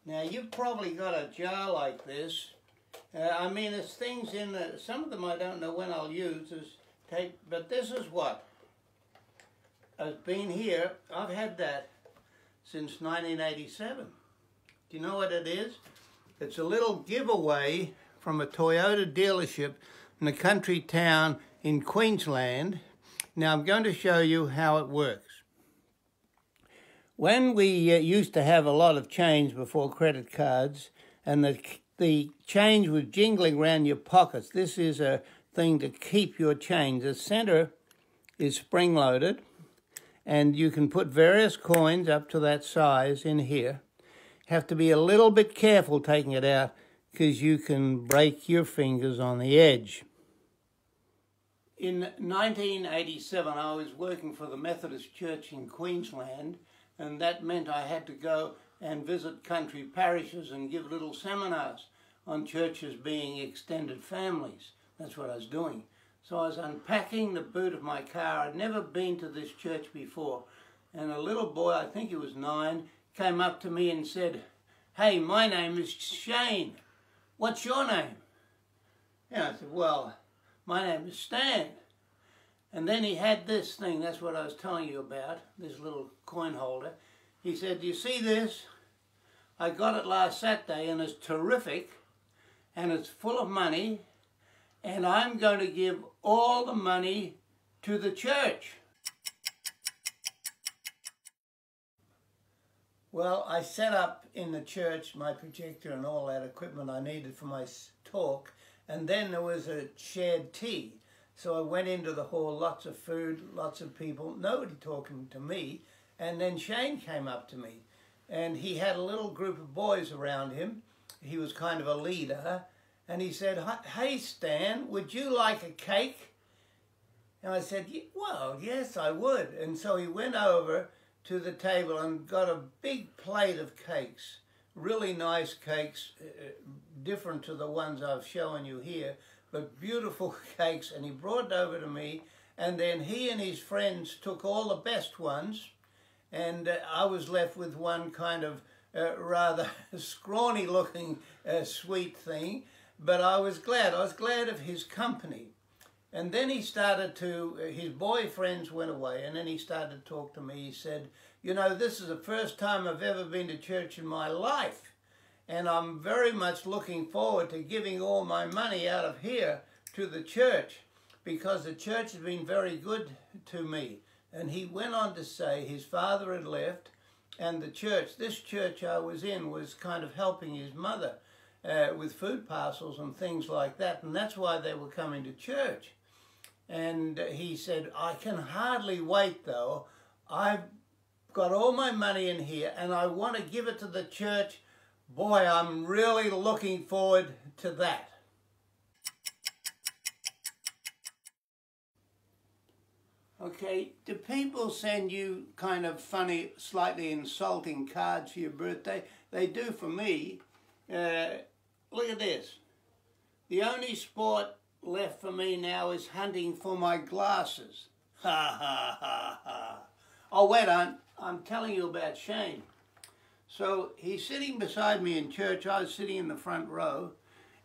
Now you've probably got a jar like this. I mean, there's things in the, some of them I don't know when I'll use. There's tape, but this is what has been here. I've had that since 1987. Do you know what it is? It's a little giveaway from a Toyota dealership in a country town in Queensland. Now I'm going to show you how it works. When we used to have a lot of change before credit cards, and the change was jingling around your pockets, this is a thing to keep your change. The center is spring-loaded, and you can put various coins up to that size in here. Have to be a little bit careful taking it out because you can break your fingers on the edge. In 1987, I was working for the Methodist Church in Queensland, and that meant I had to go and visit country parishes and give little seminars on churches being extended families. That's what I was doing. So I was unpacking the boot of my car. I'd never been to this church before. And a little boy, I think he was 9, came up to me and said, "Hey, my name is Shane. What's your name?" And I said, "Well, my name is Stan." And then he had this thing, that's what I was telling you about, this little coin holder. He said, "Do you see this? I got it last Saturday and it's terrific and it's full of money and I'm going to give all the money to the church." Well, I set up in the church my projector and all that equipment I needed for my talk, and then there was a shared tea. So I went into the hall, lots of food, lots of people, nobody talking to me, and then Shane came up to me, and he had a little group of boys around him. He was kind of a leader, and he said, "Hey Stan, would you like a cake?" And I said, "Well, yes, I would." And so he went over to the table and got a big plate of cakes, really nice cakes, different to the ones I've shown you here, but beautiful cakes, and he brought it over to me, and then he and his friends took all the best ones, and I was left with one kind of rather scrawny looking sweet thing, but I was glad of his company. And then he started to, his boyfriends went away, and then he started to talk to me. He said, "You know, this is the first time I've ever been to church in my life, and I'm very much looking forward to giving all my money out of here to the church because the church has been very good to me." And he went on to say his father had left, and the church, this church I was in, was kind of helping his mother with food parcels and things like that, and that's why they were coming to church. And he said, "I can hardly wait though. I've got all my money in here and I want to give it to the church. Boy, I'm really looking forward to that." Okay, do people send you kind of funny, slightly insulting cards for your birthday? They do for me. Look at this. "The only sport left for me now is hunting for my glasses." Ha ha ha ha. Oh, wait on. I'm telling you about Shane. So he's sitting beside me in church. I was sitting in the front row,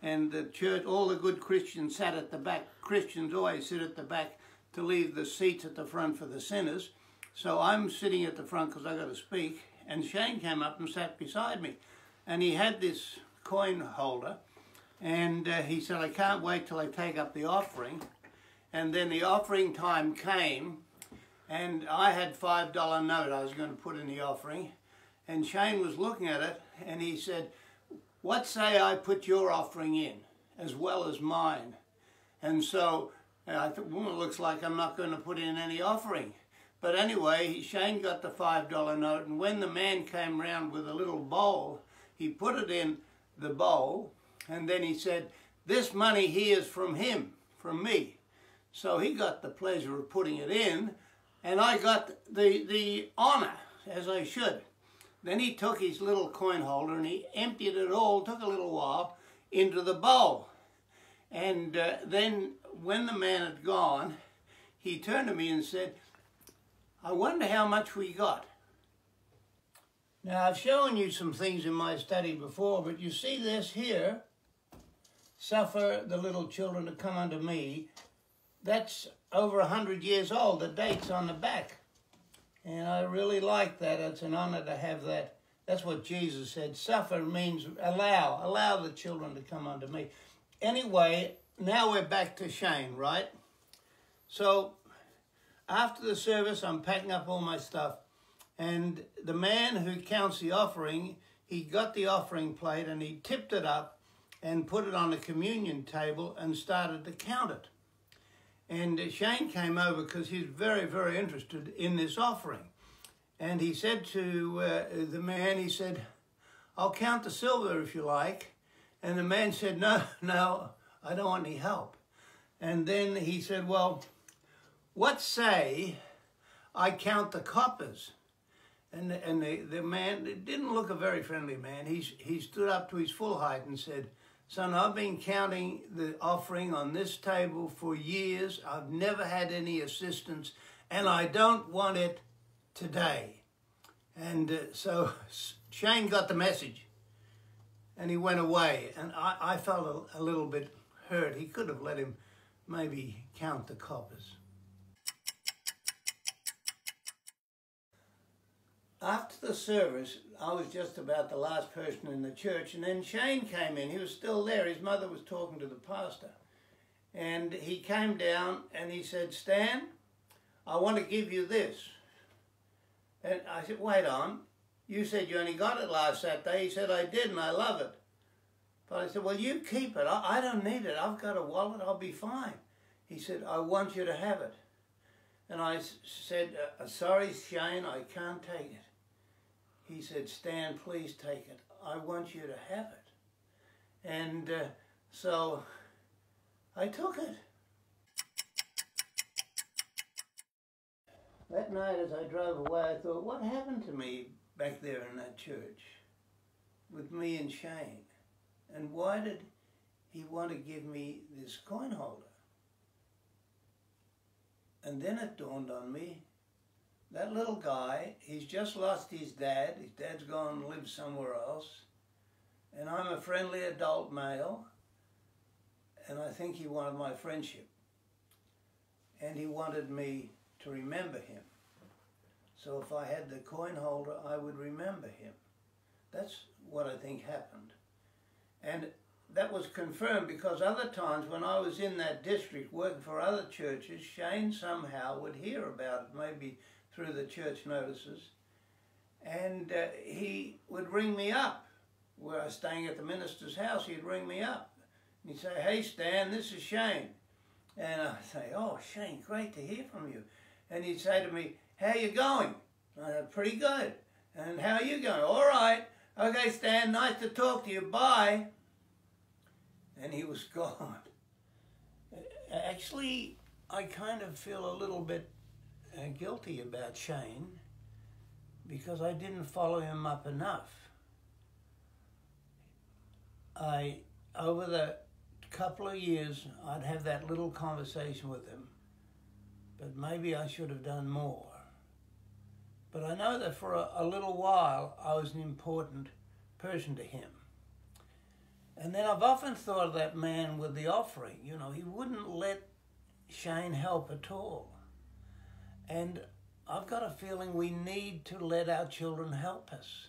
and the church, all the good Christians sat at the back. Christians always sit at the back to leave the seats at the front for the sinners. So I'm sitting at the front because I got to speak, and Shane came up and sat beside me, and he had this coin holder. And he said, "I can't wait till I take up the offering." And then the offering time came, and I had $5 note I was going to put in the offering. And Shane was looking at it, and he said, "What say I put your offering in, as well as mine?" And so I thought, well, it looks like I'm not going to put in any offering. But anyway, Shane got the $5 note, and when the man came round with a little bowl, he put it in the bowl, and then he said, "This money here is from him, from me." So he got the pleasure of putting it in, and I got the honor, as I should. Then he took his little coin holder and he emptied it all, took a little while, into the bowl. And then when the man had gone, he turned to me and said, "I wonder how much we got." Now, I've shown you some things in my study before, but you see this here, suffer the little children to come unto me. That's over 100 years old. The date's on the back. And I really like that. It's an honor to have that. That's what Jesus said. Suffer means allow the children to come unto me. Anyway, now we're back to Shane, right? So after the service, I'm packing up all my stuff. And the man who counts the offering, he got the offering plate and he tipped it up and put it on the communion table and started to count it. And Shane came over because he's very, very interested in this offering. And he said to the man, he said, I'll count the silver if you like. And the man said, no, I don't want any help. And then he said, well, what say I count the coppers? And the man, it didn't look a very friendly man. He stood up to his full height and said, son, I've been counting the offering on this table for years. I've never had any assistance, and I don't want it today. And so Shane got the message, and he went away. And I felt a little bit hurt. He could have let him maybe count the coppers. After the service, I was just about the last person in the church, and then Shane came in. He was still there. His mother was talking to the pastor. And he came down and he said, Stan, I want to give you this. And I said, wait on. You said you only got it last Saturday. He said, I did, and I love it. But I said, well, you keep it. I don't need it. I've got a wallet. I'll be fine. He said, I want you to have it. And I said, sorry, Shane, I can't take it. He said, Stan, please take it. I want you to have it. And so I took it. That night as I drove away, I thought, what happened to me back there in that church with me and Shane? And why did he want to give me this coin holder? And then it dawned on me, that little guy, he's just lost his dad. His dad's gone and lived somewhere else. And I'm a friendly adult male. And I think he wanted my friendship. And he wanted me to remember him. So if I had the coin holder, I would remember him. That's what I think happened. And that was confirmed because other times when I was in that district working for other churches, Shane somehow would hear about it, maybe through the church notices, and he would ring me up. Where I was staying at the minister's house, he'd ring me up. And he'd say, hey Stan, this is Shane. And I'd say, oh Shane, great to hear from you. And he'd say to me, how you going? And I said, pretty good. And how are you going? All right. Okay Stan, nice to talk to you, bye. And he was gone. Actually, I kind of feel a little bit guilty about Shane because I didn't follow him up enough. Over the couple of years, I'd have that little conversation with him, but maybe I should have done more. But I know that for a little while, I was an important person to him. And then I've often thought of that man with the offering. You know, he wouldn't let Shane help at all. And I've got a feeling we need to let our children help us.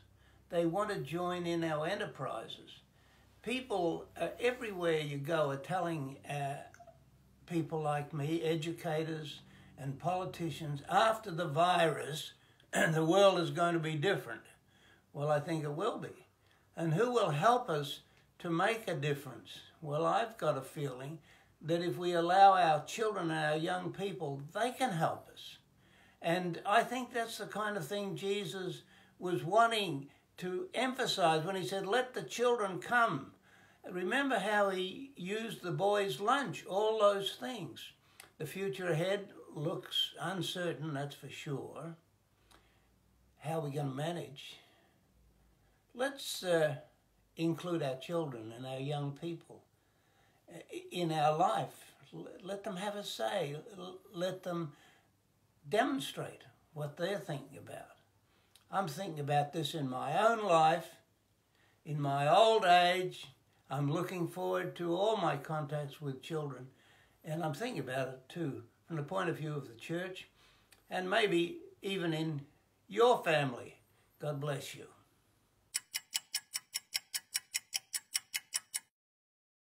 They want to join in our enterprises. People everywhere you go are telling people like me, educators and politicians, after the virus, the world is going to be different. Well, I think it will be. And who will help us to make a difference? Well, I've got a feeling that if we allow our children and our young people, they can help us. And I think that's the kind of thing Jesus was wanting to emphasize when he said, let the children come. Remember how he used the boys' lunch, all those things. The future ahead looks uncertain, that's for sure. How are we going to manage? Let's include our children and our young people in our life. Let them have a say. Let them demonstrate what they're thinking about. I'm thinking about this in my own life, in my old age. I'm looking forward to all my contacts with children, and I'm thinking about it too from the point of view of the church and maybe even in your family. God bless you.